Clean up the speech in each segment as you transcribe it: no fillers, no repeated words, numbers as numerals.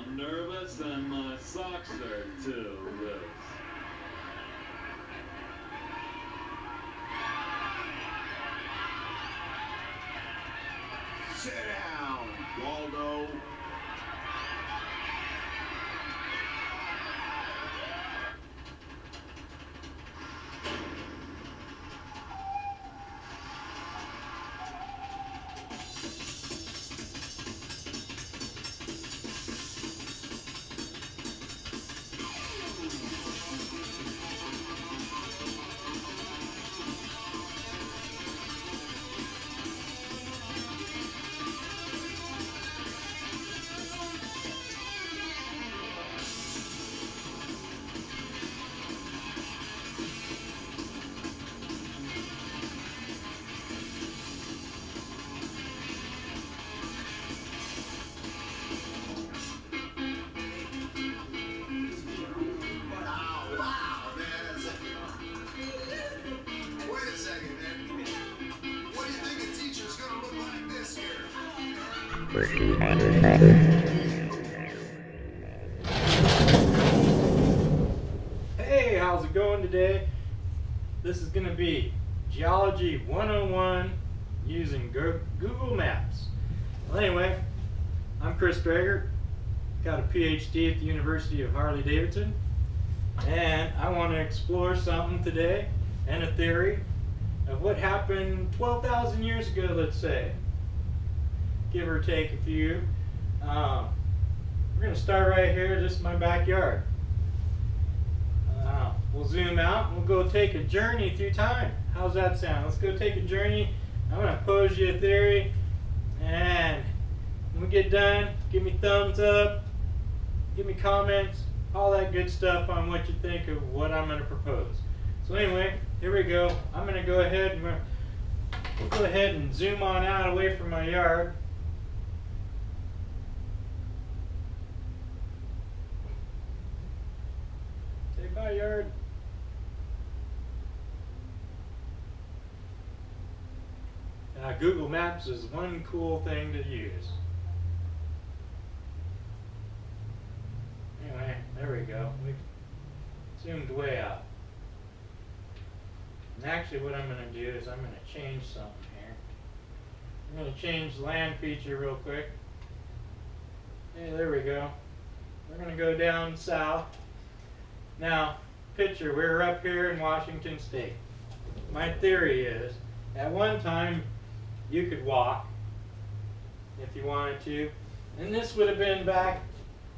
I'm nervous and my socks are too loose. Sit down, Waldo. Hey, how's it going today? This is going to be Geology 101 using Google Maps. Well, anyway, I'm Chris DRAGA, got a PhD at the University of Harley-Davidson, and I want to explore something today and a theory of what happened 12,000 years ago, let's say. Give or take a few. We're going to start right here. This is my backyard. We'll zoom out and we'll go take a journey through time. How's that sound? Let's go take a journey. I'm going to pose you a theory, and when we get done, give me thumbs up, give me comments, all that good stuff on what you think of what I'm going to propose. So anyway, here we go. I'm going to go ahead and we'll go ahead and zoom on out away from my yard. Say bye, yard. Google Maps is one cool thing to use. Anyway, there we go. We've zoomed way out. And actually what I'm going to do is I'm going to change something here. I'm going to change the land feature real quick. Hey, there we go. We're going to go down south. Now, picture, we're up here in Washington State. My theory is, at one time, you could walk if you wanted to. And this would have been back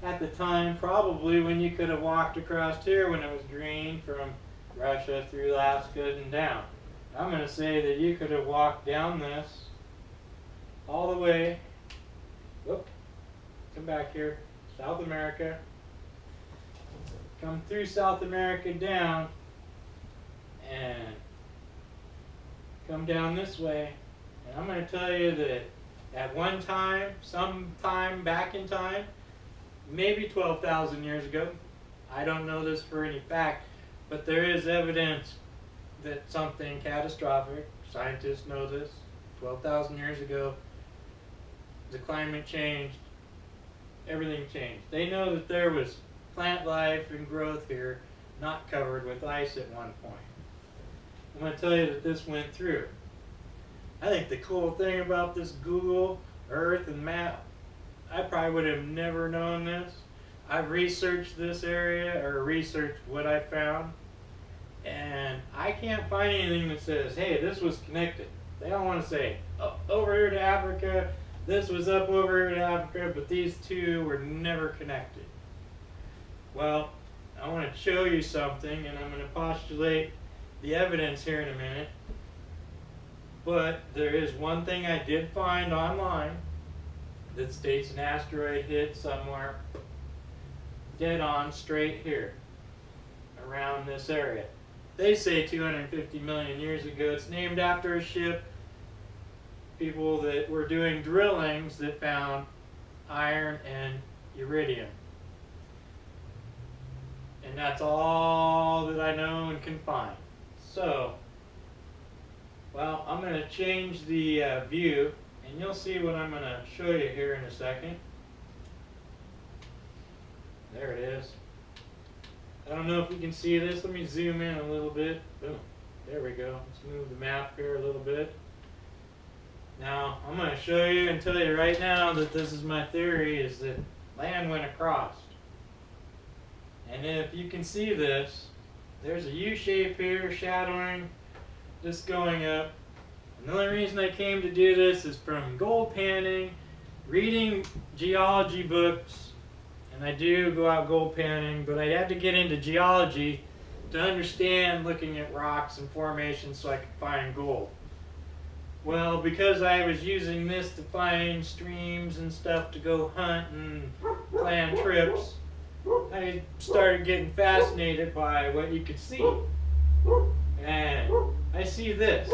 at the time probably when you could have walked across here when it was green from Russia through Alaska and down. I'm going to say that you could have walked down this all the way, whoop, come back here, South America, come through South America down, and come down this way. And I'm going to tell you that at one time, sometime back in time, maybe 12,000 years ago, I don't know this for any fact, but there is evidence that something catastrophic, scientists know this, 12,000 years ago, the climate changed, everything changed. They know that there was plant life and growth here, not covered with ice at one point. I'm going to tell you that this went through. I think the cool thing about this Google Earth and map, I probably would have never known this. I've researched this area, or researched what I found, and I can't find anything that says, hey, this was connected. They don't want to say, oh, over here to Africa, this was up over here to Africa, but these two were never connected. Well, I want to show you something, and I'm going to postulate the evidence here in a minute. But there is one thing I did find online that states an asteroid hit somewhere dead on straight here around this area. They say 250 million years ago. It's named after a ship. People that were doing drillings that found iron and iridium. And that's all that I know and can find. So, well, I'm going to change the view, and you'll see what I'm going to show you here in a second. There it is. I don't know if you can see this. Let me zoom in a little bit. Boom. There we go. Let's move the map here a little bit. Now, I'm going to show you and tell you right now that this is my theory, is that land went across. And if you can see this, there's a U shape here shadowing this going up. And the only reason I came to do this is from gold panning, reading geology books, and I do go out gold panning, but I had to get into geology to understand looking at rocks and formations so I could find gold. Well, because I was using this to find streams and stuff to go hunt and plan trips, I started getting fascinated by what you could see. And I see this.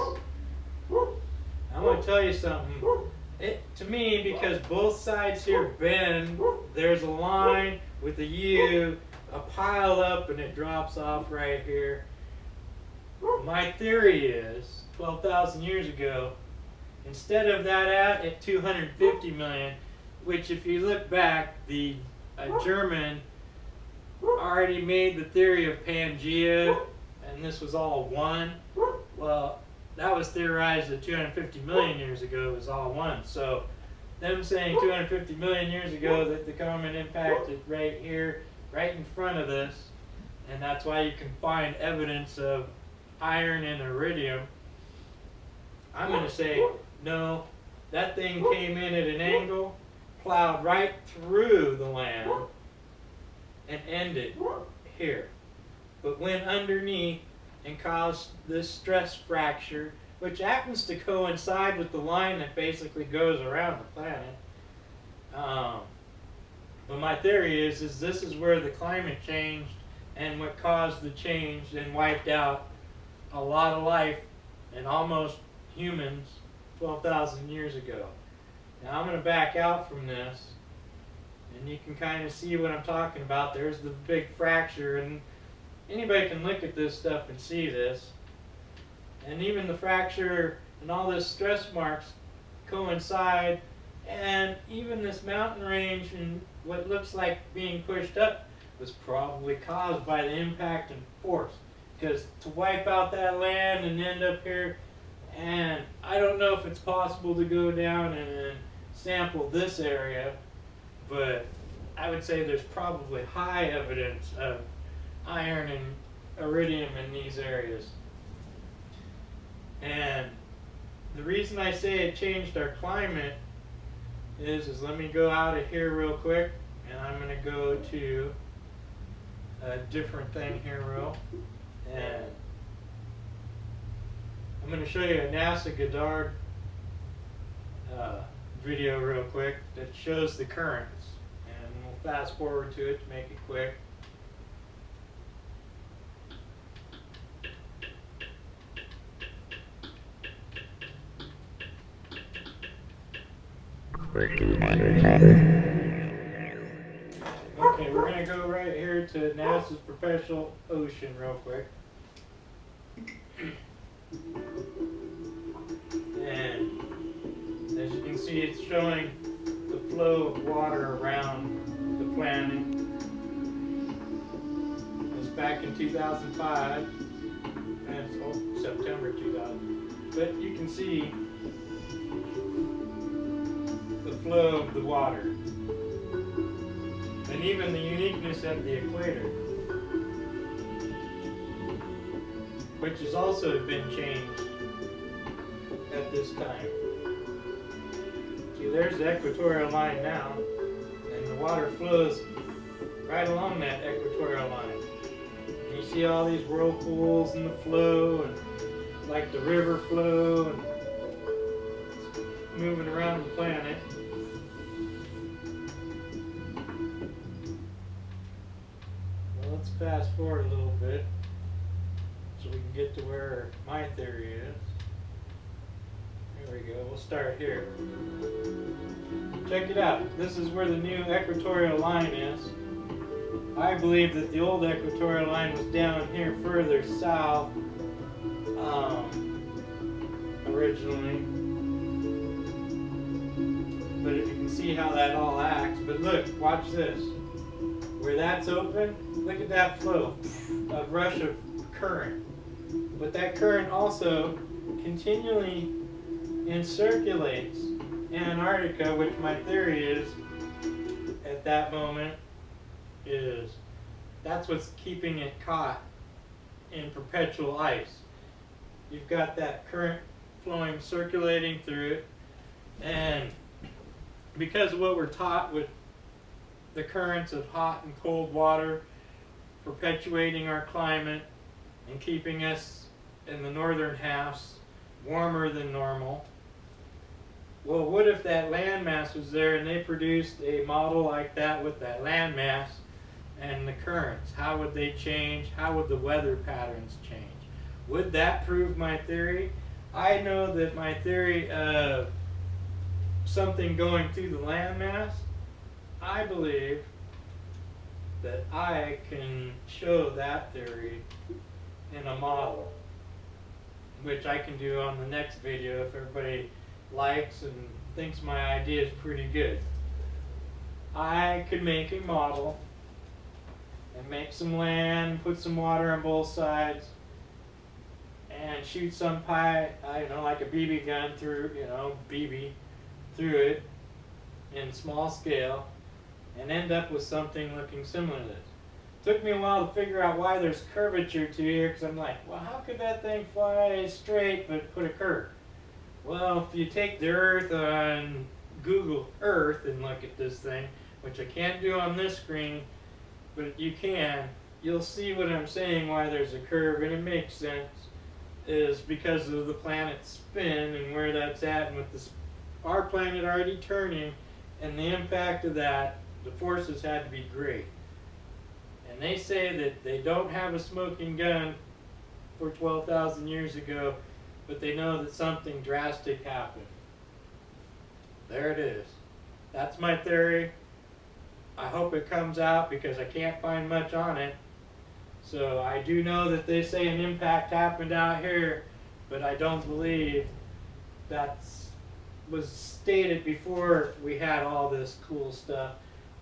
I'm going to tell you something. To me, because both sides here bend, there's a line with a U, a pile up, and it drops off right here. My theory is, 12,000 years ago, instead of that at 250 million, which if you look back, the German already made the theory of Pangea, and this was all one. Well, that was theorized at 250 million years ago, it was all one. So them saying 250 million years ago that the comet impacted right here, right in front of this, and that's why you can find evidence of iron and iridium. I'm going to say, no, that thing came in at an angle, plowed right through the land, and ended here. But went underneath and caused this stress fracture, which happens to coincide with the line that basically goes around the planet. But my theory is this is where the climate changed, and what caused the change and wiped out a lot of life and almost humans 12,000 years ago. Now I'm going to back out from this, and you can kind of see what I'm talking about. There's the big fracture, and anybody can look at this stuff and see this. And even the fracture and all this stress marks coincide, and even this mountain range and what looks like being pushed up was probably caused by the impact and force. Because to wipe out that land and end up here, and I don't know if it's possible to go down and sample this area, but I would say there's probably high evidence of iron and iridium in these areas. And the reason I say it changed our climate is let me go out of here real quick, and I'm going to go to a different thing here and I'm going to show you a NASA Goddard video real quick that shows the currents, and we'll fast forward to it to make it quick. Okay, we're going to go right here to NASA's Perpetual Ocean real quick. And as you can see, it's showing the flow of water around the planet. It was back in 2005, and it's September 2000. But you can see the flow of the water, and even the uniqueness at the equator, which has also been changed at this time. See, there's the equatorial line now, and the water flows right along that equatorial line. And you see all these whirlpools and the flow, and like the river flow, and it's moving around the planet. Well, let's fast forward a little bit so we can get to where my theory is. There we go. We'll start here. Check it out. This is where the new equatorial line is. I believe that the old equatorial line was down here further south originally. But if you can see how that all acts. But look, watch this. where that's open, look at that flow, a rush of current. But that current also continually encirculates Antarctica, which my theory is, at that moment, is that's what's keeping it caught in perpetual ice. You've got that current flowing, circulating through it, and because of what we're taught with the currents of hot and cold water perpetuating our climate and keeping us in the northern halves warmer than normal. Well, what if that landmass was there and they produced a model like that with that landmass and the currents? How would they change? How would the weather patterns change? Would that prove my theory? I know that my theory of something going through the landmass, I believe that I can show that theory in a model, which I can do on the next video if everybody likes and thinks my idea is pretty good. I could make a model and make some land, put some water on both sides, and shoot some I don't know, like a BB gun through, BB through it in small scale, and end up with something looking similar to this. Took me a while to figure out why there's curvature to here, because I'm like, well, how could that thing fly straight but put a curve? Well, if you take the Earth on Google Earth and look at this thing, which I can't do on this screen, but you can, you'll see what I'm saying, why there's a curve, and it makes sense, is because of the planet's spin and where that's at, and with this, our planet already turning, and the impact of that, the forces had to be great. And they say that they don't have a smoking gun for 12,000 years ago, but they know that something drastic happened. There it is. That's my theory. I hope it comes out because I can't find much on it. So I do know that they say an impact happened out here, but I don't believe that was stated before we had all this cool stuff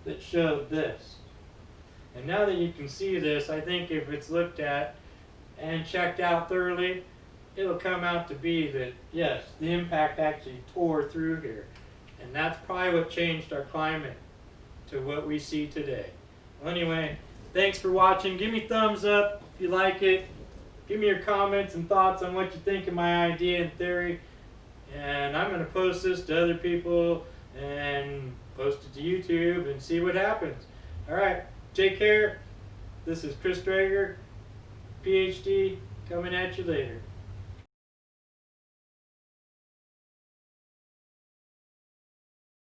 that showed this. And now that you can see this, I think if it's looked at and checked out thoroughly, it'll come out to be that, yes, the impact actually tore through here. And that's probably what changed our climate to what we see today. Well, anyway, thanks for watching. Give me a thumbs up if you like it. Give me your comments and thoughts on what you think of my idea and theory. And I'm going to post this to other people and post it to YouTube and see what happens. Alright, take care. This is Chris Drager, PhD, coming at you later.